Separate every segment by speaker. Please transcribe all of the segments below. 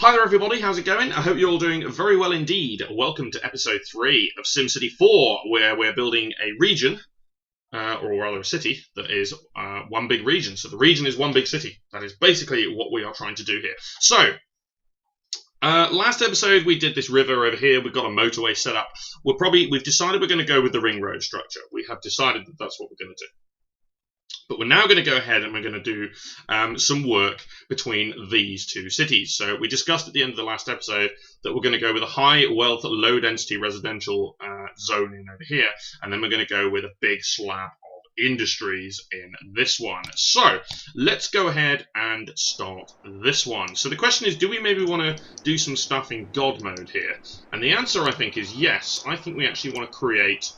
Speaker 1: Hi there everybody, how's it going? I hope you're all doing very well indeed. Welcome to episode 3 of SimCity 4, where we're building a region, or rather a city, that is one big region. So the region is one big city. That is basically what we are trying to do here. So, last episode we did this river over here, we've got a motorway set up. We've decided we're going to go with the ring road structure. We have decided that that's what we're going to do. But we're now going to go ahead and we're going to do some work between these two cities. So we discussed at the end of the last episode that we're going to go with a high wealth, low density residential zone in over here. And then we're going to go with a big slab of industries in this one. So let's go ahead and start this one. So the question is, do we maybe want to do some stuff in God mode here? And the answer, I think, is yes. I think we actually want to create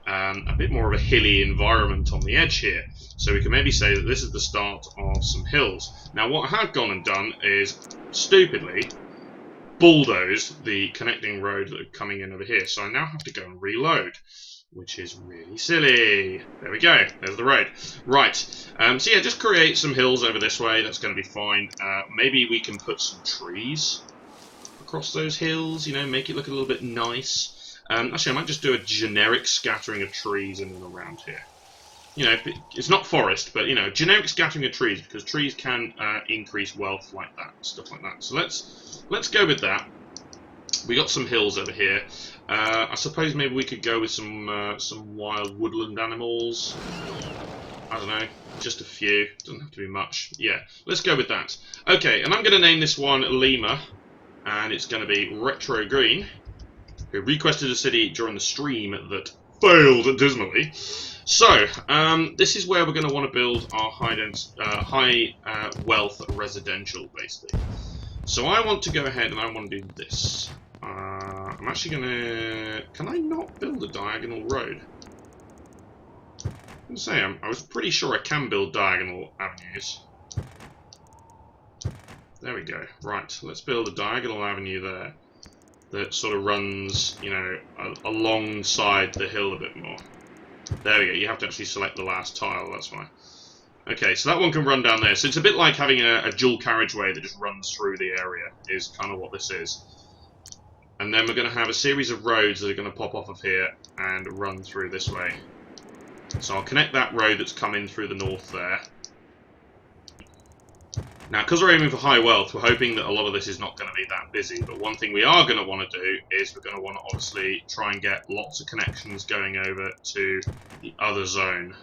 Speaker 1: a bit more of a hilly environment on the edge here. So we can maybe say that this is the start of some hills. Now what I have gone and done is, stupidly, bulldoze the connecting road that are coming in over here. So I now have to go and reload, which is really silly. There we go, there's the road. Right, so yeah, just create some hills over this way, that's going to be fine. Maybe we can put some trees across those hills, you know, make it look a little bit nice. Actually, I might just do a generic scattering of trees in and around here. You know, it's not forest, but, you know, generic scattering of trees, because trees can increase wealth like that, stuff like that. So let's go with that. We got some hills over here. I suppose maybe we could go with some wild woodland animals. I don't know, just a few. Doesn't have to be much. Yeah, let's go with that. Okay, and I'm going to name this one Lima, and it's going to be Retro Green, who requested a city during the stream that failed dismally. So, this is where we're going to want to build our high wealth residential, basically. So I want to go ahead and I want to do this. I'm actually going to... Can I not build a diagonal road? I'm going to say, I was pretty sure I can build diagonal avenues. There we go. Right, let's build a diagonal avenue there that sort of runs, you know, alongside the hill a bit more. There we go. You have to actually select the last tile, that's why. Okay, so that one can run down there. So it's a bit like having a dual carriageway that just runs through the area, is kind of what this is. And then we're going to have a series of roads that are going to pop off of here and run through this way. So I'll connect that road that's coming through the north there. Now, because we're aiming for high wealth, we're hoping that a lot of this is not going to be that busy. But one thing we are going to want to do is we're going to want to obviously try and get lots of connections going over to the other zone,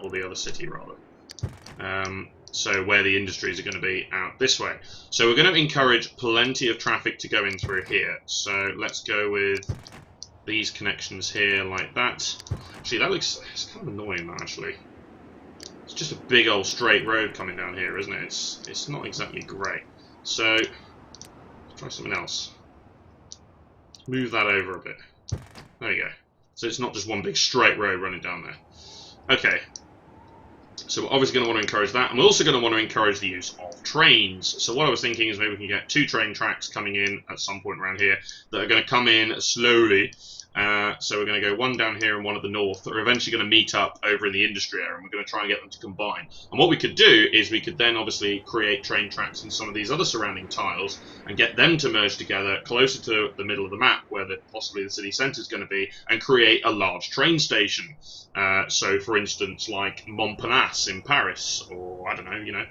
Speaker 1: or the other city rather. So where the industries are going to be out this way. So we're going to encourage plenty of traffic to go in through here. So let's go with these connections here like that. Actually, that looks, it's kind of annoying that actually. It's just a big old straight road coming down here, isn't it? It's not exactly great. So, let's try something else. Let's move that over a bit. There we go. So it's not just one big straight road running down there. Okay. So we're obviously going to want to encourage that. And we're also going to want to encourage the use of trains. So what I was thinking is maybe we can get 2 train tracks coming in at some point around here that are going to come in slowly. So we're going to go one down here and one at the north that are eventually going to meet up over in the industry area, and we're going to try and get them to combine. And what we could do is we could then obviously create train tracks in some of these other surrounding tiles and get them to merge together closer to the middle of the map where possibly the city centre is going to be, and create a large train station. So for instance, like Montparnasse in Paris, or I don't know, you know,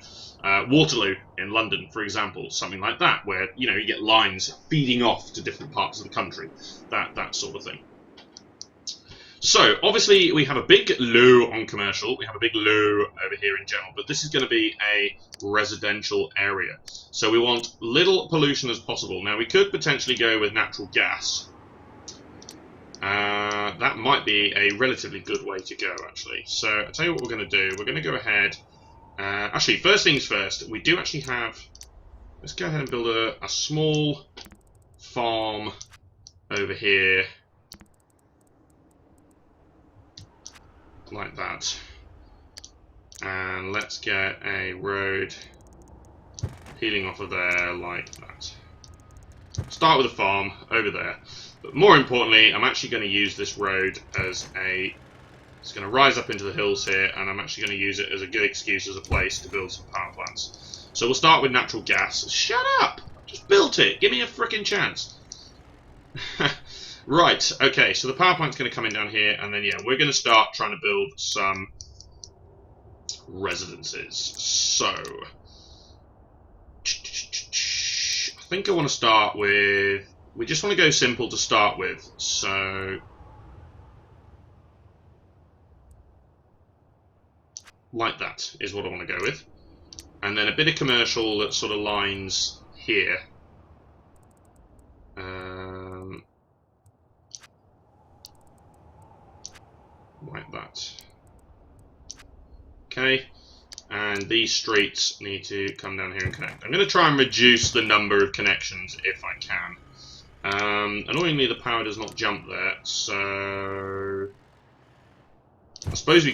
Speaker 1: Waterloo in London, for example, something like that, where, you know, you get lines feeding off to different parts of the country, that sort of thing. So, obviously, we have a big low on commercial, we have a big low over here in general, but this is going to be a residential area. So we want little pollution as possible. Now, we could potentially go with natural gas. That might be a relatively good way to go, actually. So, I'll tell you what we're going to do. We're going to go ahead... actually, first things first, we do actually have... Let's go ahead and build a small farm over here. Like that. And let's get a road peeling off of there like that. Start with a farm over there. But more importantly, I'm actually going to use this road as a... It's going to rise up into the hills here, and I'm actually going to use it as a good excuse as a place to build some power plants. So we'll start with natural gas. Shut up! Just build it. Give me a frickin' chance. Right, okay, so the power plant's going to come in down here, and then, yeah, we're going to start trying to build some residences. So, I think I want to start with... We just want to go simple to start with, so... Like that is what I want to go with. And then a bit of commercial that sort of lines here. Like that. Okay. And these streets need to come down here and connect. I'm going to try and reduce the number of connections if I can. Annoyingly, the power does not jump there, so... I suppose we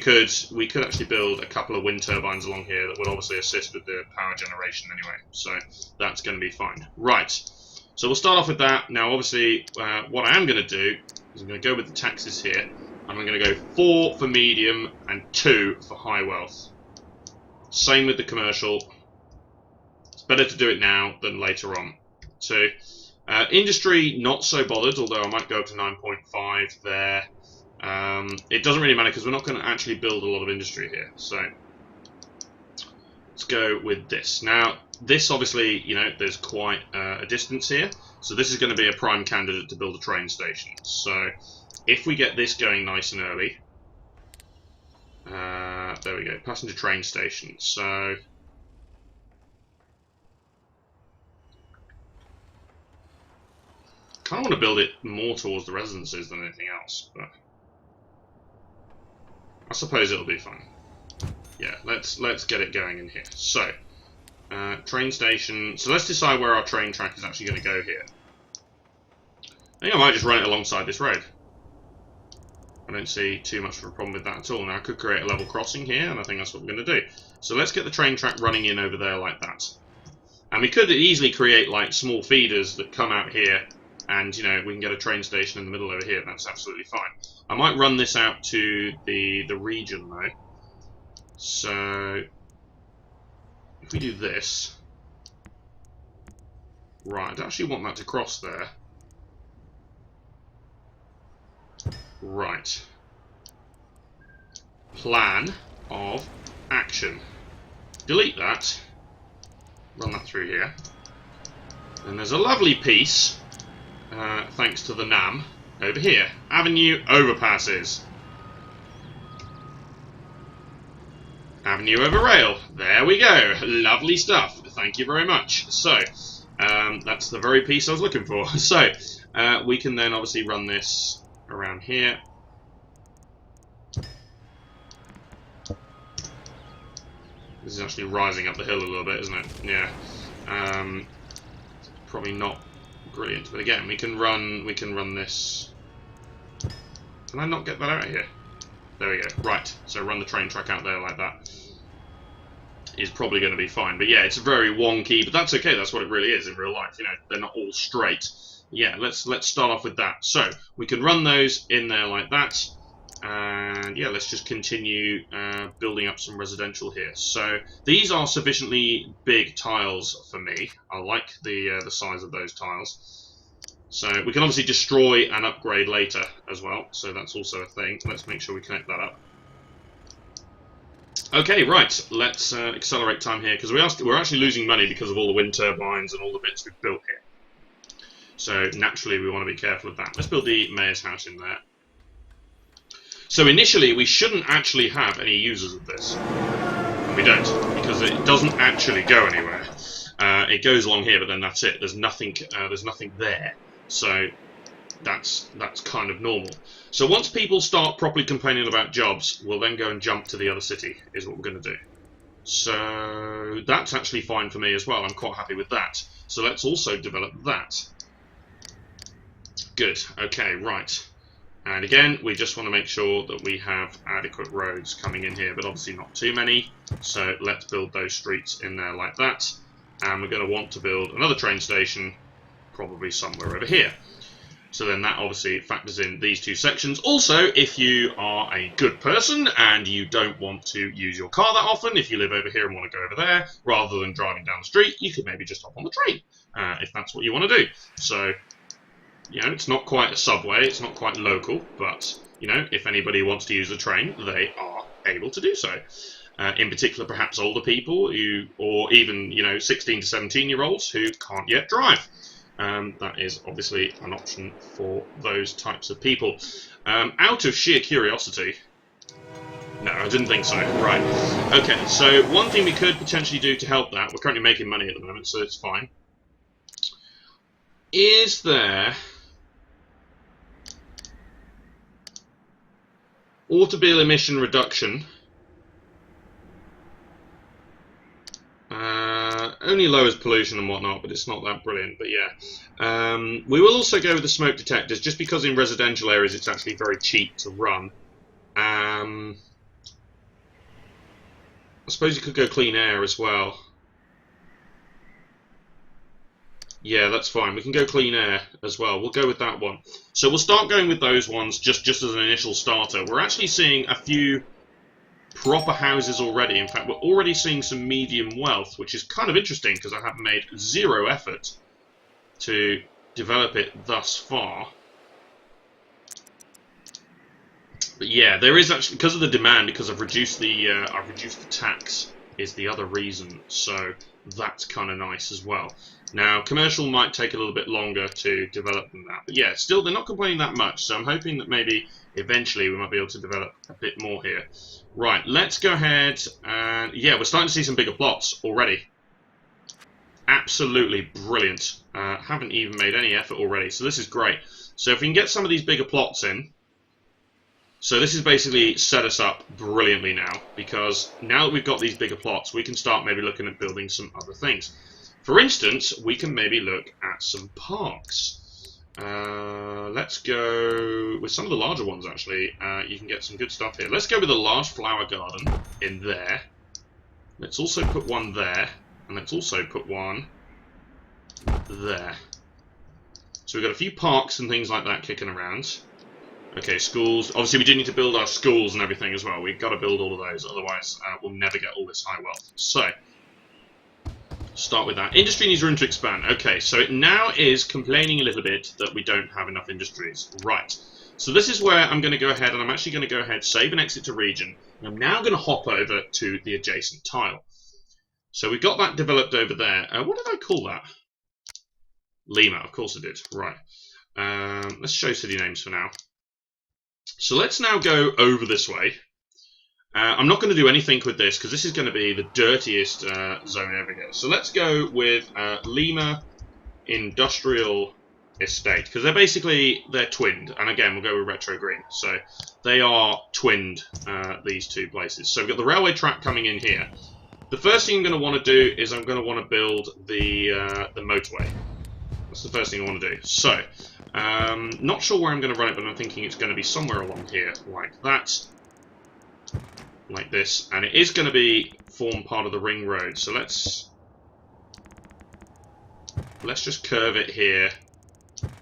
Speaker 1: could actually build a couple of wind turbines along here that would obviously assist with the power generation anyway, so that's going to be fine. Right, so we'll start off with that. Now obviously what I am going to do is I'm going to go with the taxes here, and I'm going to go 4 for medium and 2 for high wealth. Same with the commercial. It's better to do it now than later on. So industry, not so bothered, although I might go up to 9.5 there. It doesn't really matter because we're not going to actually build a lot of industry here. So let's go with this. Now, this obviously, you know, there's quite a distance here. So this is going to be a prime candidate to build a train station. So if we get this going nice and early, there we go, passenger train station. So kind of want to build it more towards the residences than anything else, but I suppose it'll be fun. Yeah, let's get it going in here. So, train station. So let's decide where our train track is actually going to go here. I think I might just run it alongside this road. I don't see too much of a problem with that at all. Now I could create a level crossing here, and I think that's what we're going to do. So let's get the train track running in over there like that. And we could easily create like small feeders that come out here, and you know, we can get a train station in the middle over here. That's absolutely fine. I might run this out to the region though. So if we do this, right, I actually want that to cross there. Right. Plan of action. Delete that. Run that through here. And there's a lovely piece, thanks to the NAM, over here. Avenue overpasses. Avenue over rail. There we go. Lovely stuff. Thank you very much. So, that's the very piece I was looking for. So, we can then obviously run this around here. This is actually rising up the hill a little bit, isn't it? Yeah. Probably not brilliant, but again, we can run this. Can I not get that out of here? There we go. Right. So run the train track out there like that. Is probably going to be fine. But yeah, it's very wonky, but that's okay. That's what it really is in real life. You know, they're not all straight. Yeah, let's start off with that. So we can run those in there like that, and yeah, let's just continue building up some residential here. So these are sufficiently big tiles for me. I like the size of those tiles. So we can obviously destroy and upgrade later as well. So that's also a thing. Let's make sure we connect that up. Okay, right. Let's accelerate time here because we're actually losing money because of all the wind turbines and all the bits we've built here. So naturally we want to be careful of that. Let's build the mayor's house in there. So initially we shouldn't actually have any users of this. And we don't, because it doesn't actually go anywhere. It goes along here, but then that's it. There's nothing there. So that's kind of normal. So once people start properly complaining about jobs, we'll then go and jump to the other city, is what we're going to do. So that's actually fine for me as well. I'm quite happy with that. So let's also develop that. Good. Okay, right. And again, we just want to make sure that we have adequate roads coming in here, but obviously not too many. So let's build those streets in there like that. And we're going to want to build another train station, probably somewhere over here. So then that obviously factors in these two sections. Also, if you are a good person and you don't want to use your car that often, if you live over here and want to go over there, rather than driving down the street, you could maybe just hop on the train, if that's what you want to do. So, you know, it's not quite a subway, it's not quite local, but, you know, if anybody wants to use the train, they are able to do so. In particular, perhaps older people, or even, you know, 16 to 17-year-olds who can't yet drive. That is obviously an option for those types of people. Out of sheer curiosity... No, I didn't think so. Right. Okay, so one thing we could potentially do to help that, we're currently making money at the moment, so it's fine. Is there... automobile emission reduction... only lowers pollution and whatnot, but it's not that brilliant, but yeah. We will also go with the smoke detectors, just because in residential areas it's actually very cheap to run. I suppose you could go clean air as well. Yeah, that's fine. We can go clean air as well. We'll go with that one. So we'll start going with those ones just as an initial starter. We're actually seeing a few proper houses already. In fact, we're already seeing some medium wealth, which is kind of interesting because I have made zero effort to develop it thus far. But yeah, there is actually, because of the demand, because I've reduced the tax is the other reason. So that's kind of nice as well. Now, commercial might take a little bit longer to develop than that. But yeah, still, they're not complaining that much. So I'm hoping that maybe eventually we might be able to develop a bit more here. Right, let's go ahead and... yeah, we're starting to see some bigger plots already. Absolutely brilliant. Haven't even made any effort already. So this is great. So if we can get some of these bigger plots in... So this has basically set us up brilliantly now. Because now that we've got these bigger plots, we can start maybe looking at building some other things. For instance, we can maybe look at some parks. Let's go with some of the larger ones, actually. You can get some good stuff here. Let's go with a large flower garden in there. Let's also put one there. And let's also put one there. So we've got a few parks and things like that kicking around. Okay, schools. Obviously, we do need to build our schools and everything as well. We've got to build all of those. Otherwise, we'll never get all this high wealth. So... start with that. Industry needs room to expand. Okay, so it now is complaining a little bit that we don't have enough industries. Right. So this is where I'm going to go ahead, and I'm actually going to go ahead, save and exit to region. And I'm now going to hop over to the adjacent tile. So we've got that developed over there. What did I call that? Lima, of course I did. Right. Let's show city names for now. So let's now go over this way. I'm not going to do anything with this because this is going to be the dirtiest zone ever here. So let's go with Lima Industrial Estate because they're twinned. And again, we'll go with Retro Green. So they are twinned, these two places. So we've got the railway track coming in here. The first thing I'm going to want to do is I'm going to want to build the motorway. That's the first thing I want to do. So, not sure where I'm going to run it, but I'm thinking it's going to be somewhere along here like that. Like this, and it is going to form part of the ring road. So let's just curve it here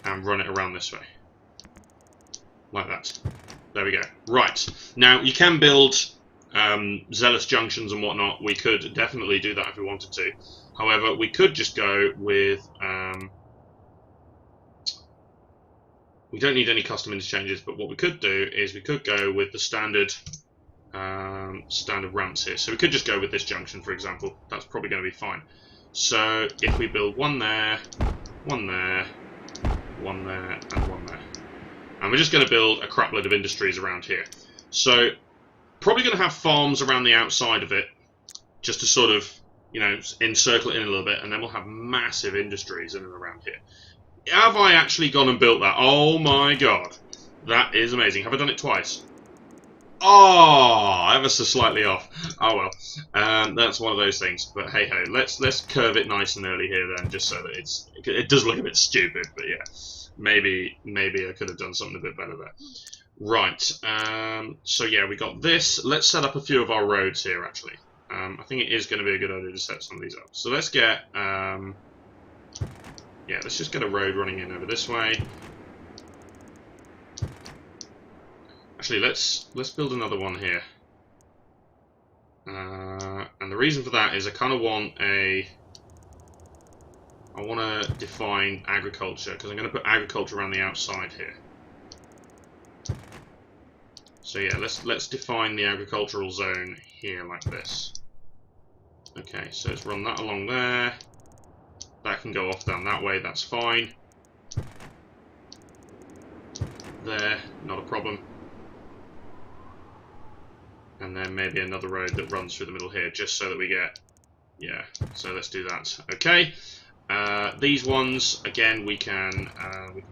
Speaker 1: and run it around this way, like that. There we go. Right now, you can build zealous junctions and whatnot. We could definitely do that if we wanted to. However, we could just go with. We don't need any custom interchanges, but what we could do is we could go with the standard ramps here. So we could just go with this junction, for example. That's probably going to be fine. So if we build one there, one there, one there, and one there. And we're just going to build a crap load of industries around here. So probably going to have farms around the outside of it, just to sort of, you know, encircle it in a little bit, and then we'll have massive industries in and around here. Have I actually gone and built that? Oh my god. That is amazing. Have I done it twice? Oh, ever so slightly off. Oh well, that's one of those things. But hey ho, let's curve it nice and early here then, just so that it does look a bit stupid. But yeah, maybe I could have done something a bit better there. Right. So yeah, we got this. Let's set up a few of our roads here. Actually, I think it is going to be a good idea to set some of these up. So let's get yeah, let's just get a road running in over this way. Actually, let's build another one here. And the reason for that is I kind of want I want to define agriculture, because I'm going to put agriculture around the outside here. So yeah, let's define the agricultural zone here like this. Okay, so let's run that along there. That can go off down that way, that's fine. There, not a problem. And then maybe another road that runs through the middle here, just so that we get... Yeah, so let's do that. Okay. These ones, again, we can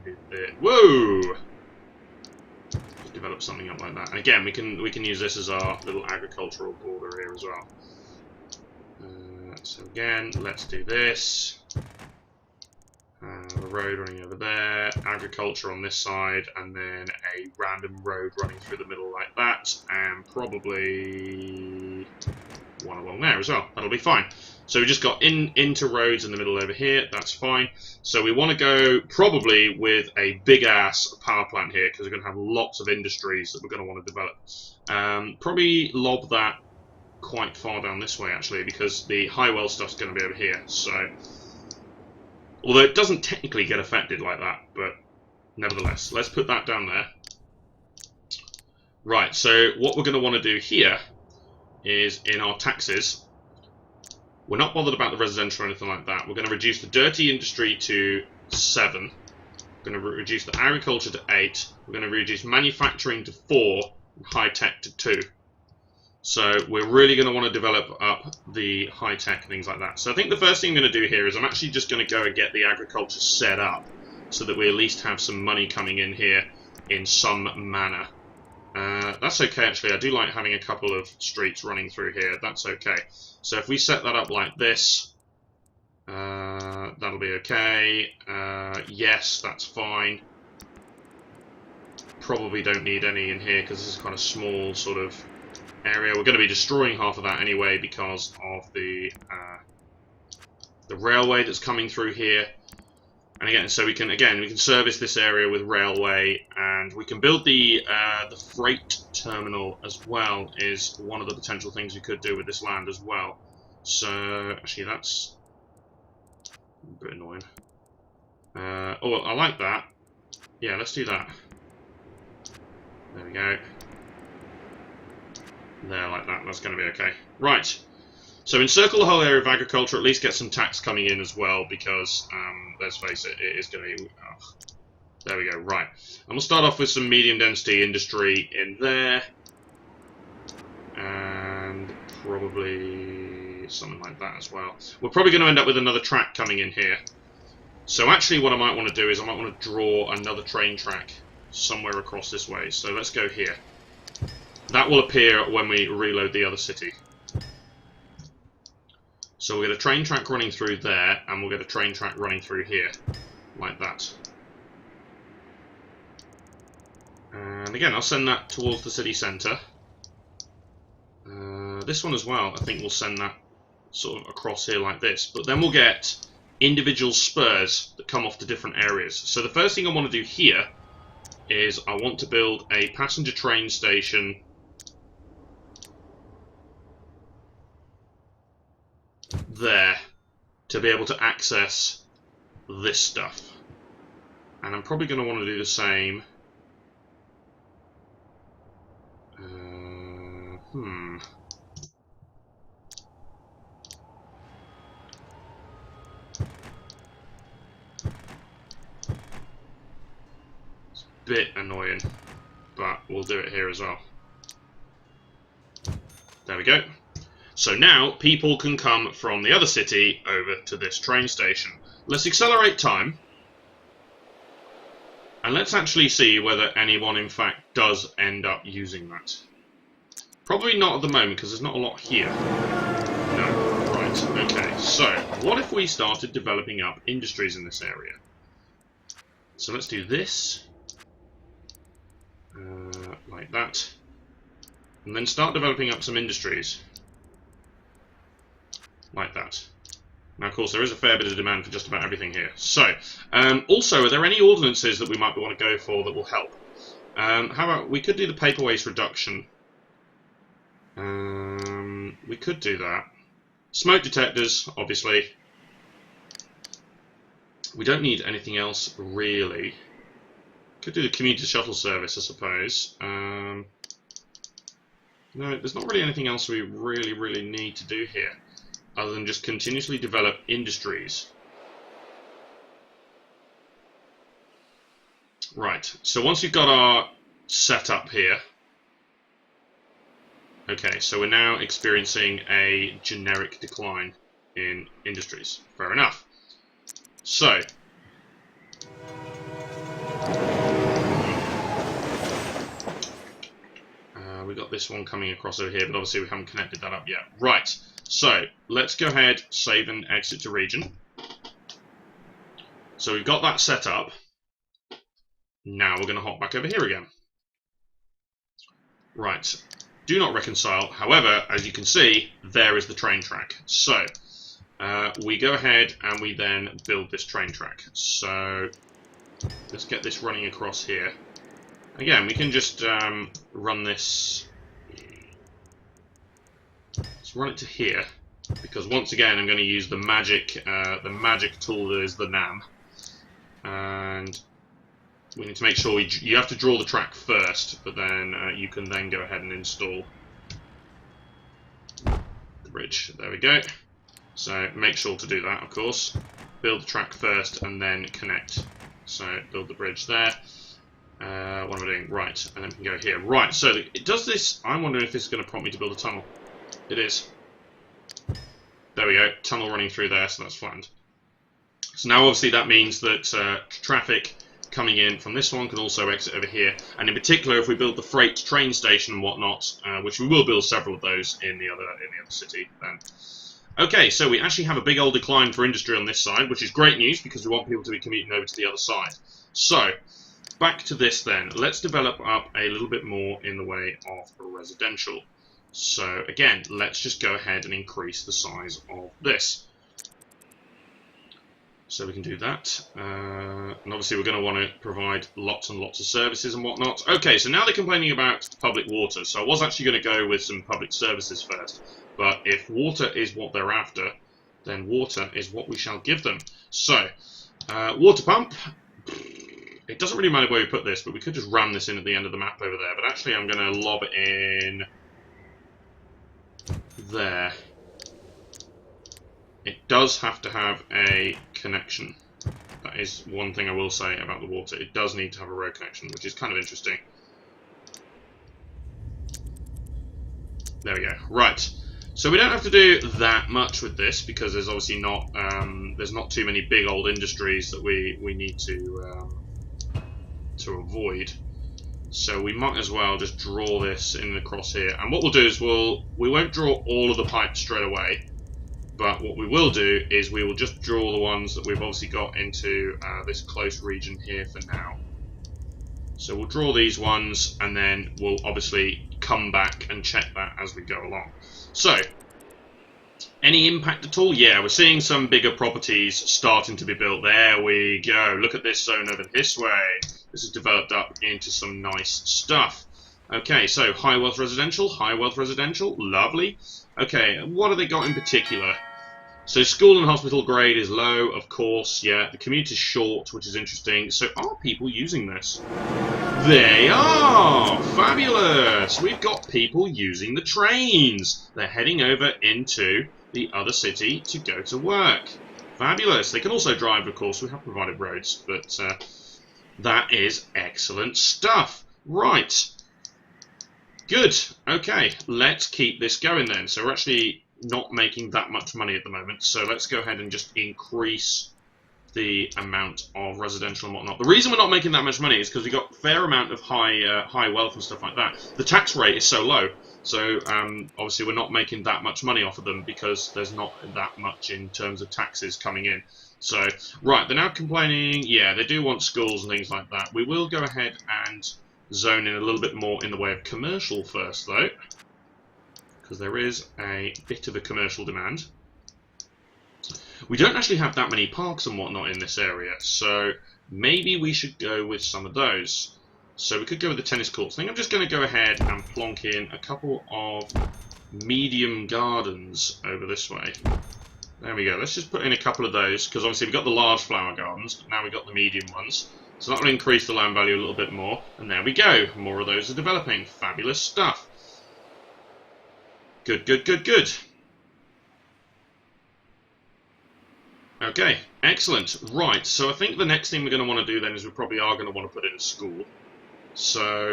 Speaker 1: do the... Whoa! Just develop something up like that. And again, we can use this as our little agricultural border here as well. So again, let's do this. The road running over there, agriculture on this side, and then a random road running through the middle like that, and probably one along there as well. That'll be fine. So we just got into roads in the middle over here. That's fine. So we want to go probably with a big-ass power plant here, because we're going to have lots of industries that we're going to want to develop. Probably lob that quite far down this way, actually, because the Highwell stuff's going to be over here. So... Although it doesn't technically get affected like that, but nevertheless, let's put that down there. Right, so what we're going to want to do here is in our taxes, we're not bothered about the residential or anything like that. We're going to reduce the dirty industry to 7. We're going to reduce the agriculture to 8. We're going to reduce manufacturing to 4 and high-tech to 2. So we're really going to want to develop up the high-tech and things like that. So I think the first thing I'm going to do here is I'm actually just going to go and get the agriculture set up so that we at least have some money coming in here in some manner. That's okay, actually. I do like having a couple of streets running through here. That's okay. So if we set that up like this, that'll be okay. Yes, that's fine. Probably don't need any in here because this is kind of small sort of area. We're going to be destroying half of that anyway because of the railway that's coming through here. And again, so we can service this area with railway, and we can build the freight terminal as well. Is one of the potential things we could do with this land as well. So actually, that's a bit annoying. Oh, I like that. Yeah, let's do that. There we go. There, like that. That's going to be okay. Right. So encircle the whole area of agriculture, at least get some tax coming in as well, because, let's face it, it is going to be... Oh, there we go, right. And we'll start off with some medium density industry in there. And probably something like that as well. We're probably going to end up with another track coming in here. So actually what I might want to do is I might want to draw another train track somewhere across this way. So let's go here. That will appear when we reload the other city. So we'll get a train track running through there, and we'll get a train track running through here, like that. And again, I'll send that towards the city centre. This one as well, I think we'll send that sort of across here like this. But then we'll get individual spurs that come off to different areas. So the first thing I want to do here is I want to build a passenger train station there to be able to access this stuff. And I'm probably going to want to do the same. It's a bit annoying, but we'll do it here as well. There we go. So now people can come from the other city over to this train station. Let's accelerate time. And let's actually see whether anyone in fact does end up using that. Probably not at the moment because there's not a lot here. No. Right. Okay. So what if we started developing up industries in this area? So let's do this. Like that. And then start developing up some industries. Like that. Now, of course, there is a fair bit of demand for just about everything here. So, also, are there any ordinances that we might want to go for that will help? How about we could do the paper waste reduction? We could do that. Smoke detectors, obviously. We don't need anything else, really. Could do the commuter shuttle service, I suppose. No, there's not really anything else we really need to do here, other than just continuously develop industries. Right, so once we've got our setup here, okay, so we're now experiencing a generic decline in industries. Fair enough. So, we got this one coming across over here, but obviously we haven't connected that up yet. Right, so let's go ahead, save and exit to region. So we've got that set up. Now we're going to hop back over here again. Right, do not reconcile. However, as you can see, there is the train track. So we go ahead and we then build this train track. So let's get this running across here. Again, we can just run this. Let's run it to here, because once again I'm going to use the magic tool that is the NAM, and we need to make sure you have to draw the track first, but then you can then go ahead and install the bridge. There we go. So make sure to do that, of course. Build the track first and then connect. So build the bridge there. What am I doing? Right, and then we can go here. Right, so it does this. I'm wondering if this is going to prompt me to build a tunnel. It is. There we go. Tunnel running through there, so that's flattened. So now obviously that means that traffic coming in from this one can also exit over here. And in particular, if we build the freight train station and whatnot, which we will build several of those in the other city, then. Okay, so we actually have a big old decline for industry on this side, which is great news because we want people to be commuting over to the other side. So, back to this then. Let's develop up a little bit more in the way of residential. So, again, let's just go ahead and increase the size of this. So we can do that. And obviously we're going to want to provide lots and lots of services and whatnot. Okay, so now they're complaining about public water. So I was actually going to go with some public services first. But if water is what they're after, then water is what we shall give them. So, water pump. It doesn't really matter where we put this, but we could just ram this in at the end of the map over there. But actually I'm going to lob it in there. It does have to have a connection. That is one thing I will say about the water. It does need to have a road connection, which is kind of interesting. There we go. Right. So we don't have to do that much with this because there's obviously not there's not too many big old industries that we need to avoid. So we might as well just draw this in across here. And what we'll do is we won't draw all of the pipes straight away. But what we will do is we will just draw the ones that we've obviously got into this close region here for now. So we'll draw these ones and then we'll obviously come back and check that as we go along. So, any impact at all? Yeah, we're seeing some bigger properties starting to be built. There we go. Look at this zone over this way. This has developed up into some nice stuff. Okay, so high wealth residential, lovely. Okay, what have they got in particular? So school and hospital grade is low, of course, yeah. The commute is short, which is interesting. So are people using this? They are! Fabulous! We've got people using the trains. They're heading over into the other city to go to work. Fabulous. They can also drive, of course. We have provided roads, but that is excellent stuff. Right. Good. Okay, let's keep this going then. So we're actually not making that much money at the moment. So let's go ahead and just increase the amount of residential and whatnot. The reason we're not making that much money is because we've got a fair amount of high wealth and stuff like that. The tax rate is so low. So obviously we're not making that much money off of them because there's not that much in terms of taxes coming in. So, right, they're now complaining. Yeah, they do want schools and things like that. We will go ahead and zone in a little bit more in the way of commercial first, though, because there is a bit of a commercial demand. We don't actually have that many parks and whatnot in this area, so maybe we should go with some of those. So we could go with the tennis courts. I think I'm just going to go ahead and plonk in a couple of medium gardens over this way. There we go. Let's just put in a couple of those, because obviously we've got the large flower gardens, but now we've got the medium ones. So that will increase the land value a little bit more. And there we go. More of those are developing. Fabulous stuff. Good, good, good, good. Okay, excellent. Right, so I think the next thing we're going to want to do then is we probably are going to want to put in a school. So,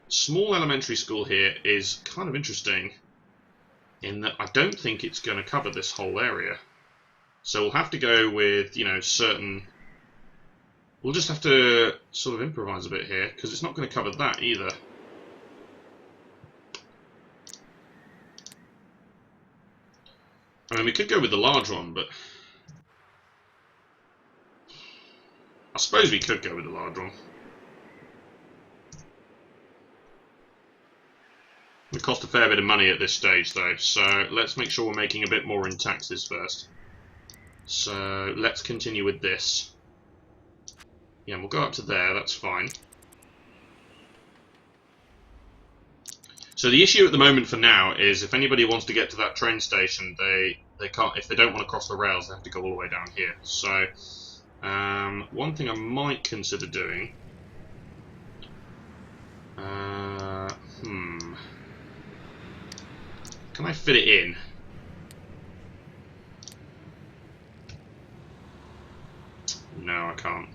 Speaker 1: small elementary school here is kind of interesting in that I don't think it's going to cover this whole area. So we'll have to go with, you know, certain... We'll just have to sort of improvise a bit here, because it's not going to cover that either. I mean, we could go with the large one, but... I suppose we could go with the large one. It cost a fair bit of money at this stage, though, so let's make sure we're making a bit more in taxes first. So let's continue with this. Yeah, we'll go up to there, that's fine. So the issue at the moment for now is if anybody wants to get to that train station, they can't. If they don't want to cross the rails, they have to go all the way down here. So one thing I might consider doing. Can I fit it in? No, I can't.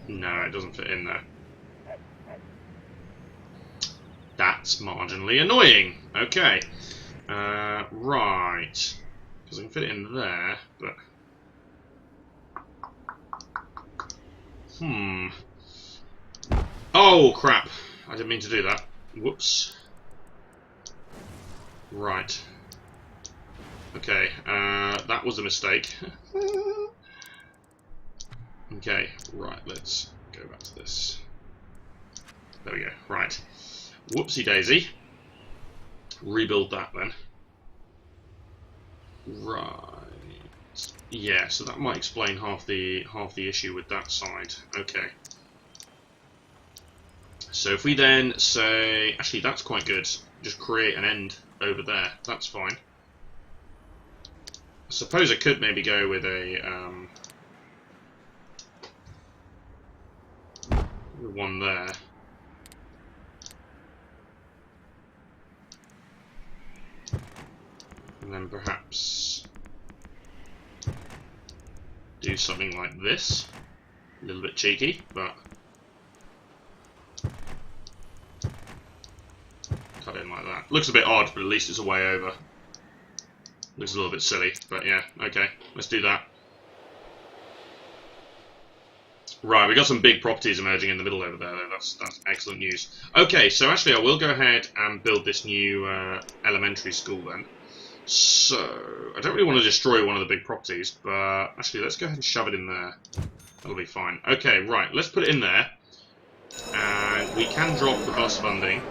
Speaker 1: No, it doesn't fit in there. That's marginally annoying. Okay. Right. Because I can fit it in there, but... Oh, crap. I didn't mean to do that. Whoops. Right. Okay, that was a mistake. Okay, right, let's go back to this. There we go, right. Whoopsie daisy. Rebuild that then. Right. Yeah, so that might explain half the issue with that side. Okay. So if we then say, actually that's quite good. Just create an end over there. That's fine. I suppose I could maybe go with a one there. And then perhaps do something like this. A little bit cheeky, but cut in like that. Looks a bit odd, but at least it's a way over. Looks a little bit silly, but yeah, okay, let's do that. Right, we got some big properties emerging in the middle over there, though. That's excellent news. Okay, so actually I will go ahead and build this new elementary school then. So, I don't really want to destroy one of the big properties, but actually let's go ahead and shove it in there. That'll be fine. Okay, right, let's put it in there. And we can drop the bus funding.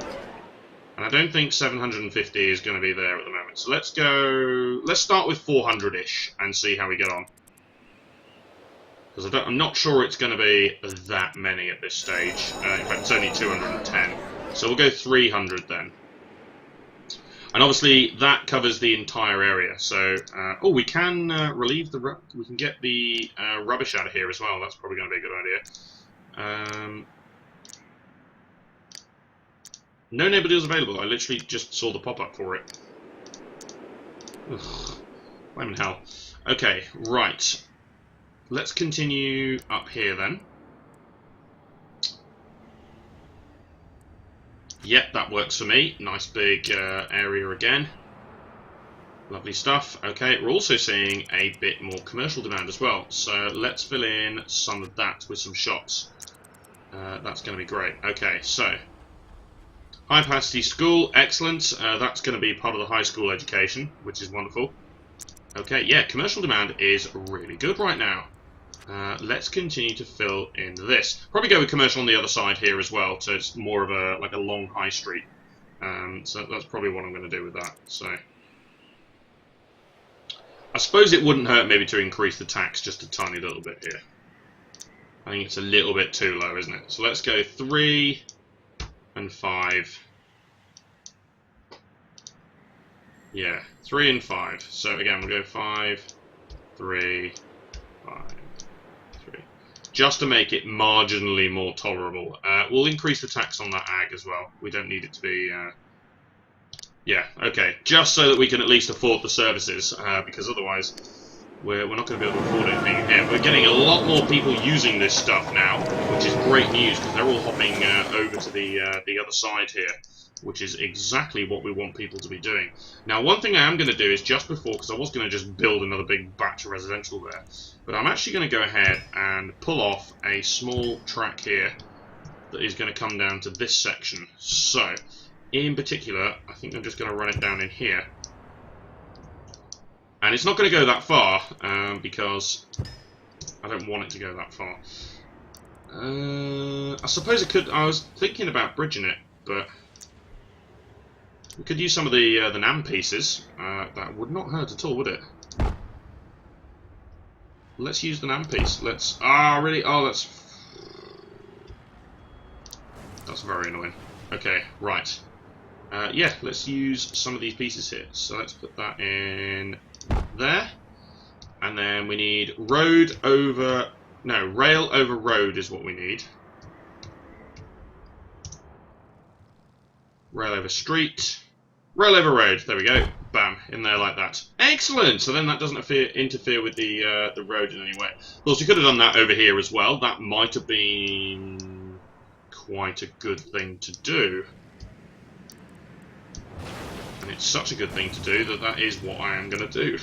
Speaker 1: And I don't think 750 is going to be there at the moment. So let's start with 400-ish and see how we get on. Because I'm not sure it's going to be that many at this stage. In fact, it's only 210. So we'll go 300 then. And obviously that covers the entire area. So, oh, we can relieve the we can get the rubbish out of here as well. That's probably going to be a good idea. No neighbour deals available. I literally just saw the pop-up for it. Ugh, blaming hell. Okay, right. Let's continue up here then. Yep, that works for me. Nice big area again. Lovely stuff. Okay, we're also seeing a bit more commercial demand as well. So let's fill in some of that with some shops. That's going to be great. Okay, so high capacity school, excellent. That's going to be part of the high school education, which is wonderful. Okay, yeah, commercial demand is really good right now. Let's continue to fill in this. Probably go with commercial on the other side here as well, so it's more of a like a long high street. So that's probably what I'm going to do with that. So I suppose it wouldn't hurt maybe to increase the tax just a tiny little bit here. I think it's a little bit too low, isn't it? So let's go 3 and 5. Yeah, 3 and 5. So again, we'll go 5, 3, 5, 3. Just to make it marginally more tolerable. We'll increase the tax on that ag as well. We don't need it to be... yeah, okay. Just so that we can at least afford the services, because otherwise we're not going to be able to afford anything here. We're getting a lot more people using this stuff now, which is great news, because they're all hopping over to the other side here, which is exactly what we want people to be doing. Now, one thing I am going to do is just before, because I was going to just build another big batch of residential there, but I'm actually going to go ahead and pull off a small track here that is going to come down to this section. So, in particular, I think I'm just going to run it down in here. And it's not going to go that far, because I don't want it to go that far. I suppose it could... I was thinking about bridging it, but... we could use some of the NAM pieces. That would not hurt at all, would it? Let's use the NAM piece. Let's... ah, really? Oh, that's very annoying. Okay, right. Yeah, let's use some of these pieces here. So let's put that in there. And then we need road over... no, rail over road is what we need. Rail over street. Rail over road. There we go. Bam. In there like that. Excellent! So then that doesn't interfere with the road in any way. Of course, you could have done that over here as well. That might have been quite a good thing to do. And it's such a good thing to do that that is what I am going to do.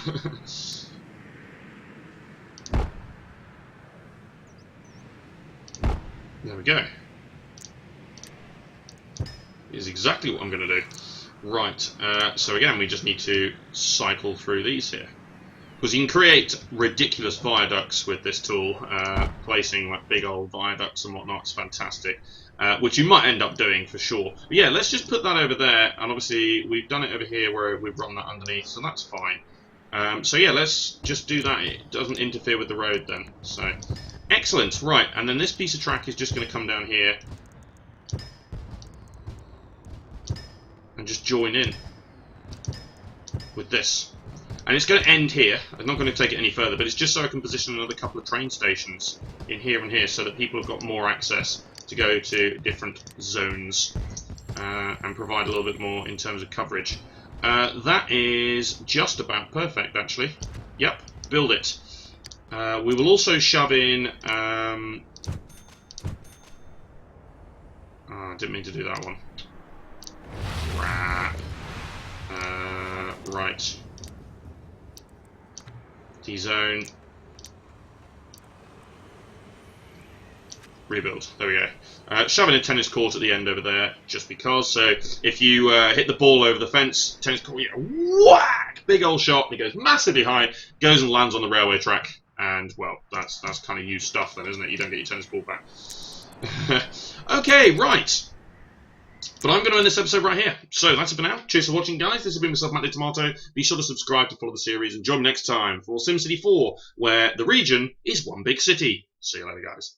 Speaker 1: There we go. Is exactly what I'm going to do. Right, so again, we just need to cycle through these here. Because you can create ridiculous viaducts with this tool, placing like big old viaducts and whatnot. It's fantastic. Which you might end up doing for sure. But yeah, let's just put that over there, and obviously we've done it over here where we've run that underneath, so that's fine. So yeah, let's just do that. It doesn't interfere with the road then. So, excellent. Right, and then this piece of track is just going to come down here and just join in with this. And it's going to end here. I'm not going to take it any further, but it's just so I can position another couple of train stations in here and here so that people have got more access to go to different zones and provide a little bit more in terms of coverage. That is just about perfect, actually. Yep, build it. We will also shove in... oh, I didn't mean to do that one. Crap. Right. D-zone. Rebuild. There we go. Shoving a tennis court at the end over there, just because. So if you hit the ball over the fence, tennis court, whack! Big old shot. It goes massively high, goes and lands on the railway track, and well, that's kind of used stuff then, isn't it? You don't get your tennis ball back. Okay, right. But I'm going to end this episode right here. So that's it for now. Cheers for watching, guys. This has been myself, Matt Tomato. Be sure to subscribe to follow the series and join me next time for SimCity 4, where the region is one big city. See you later, guys.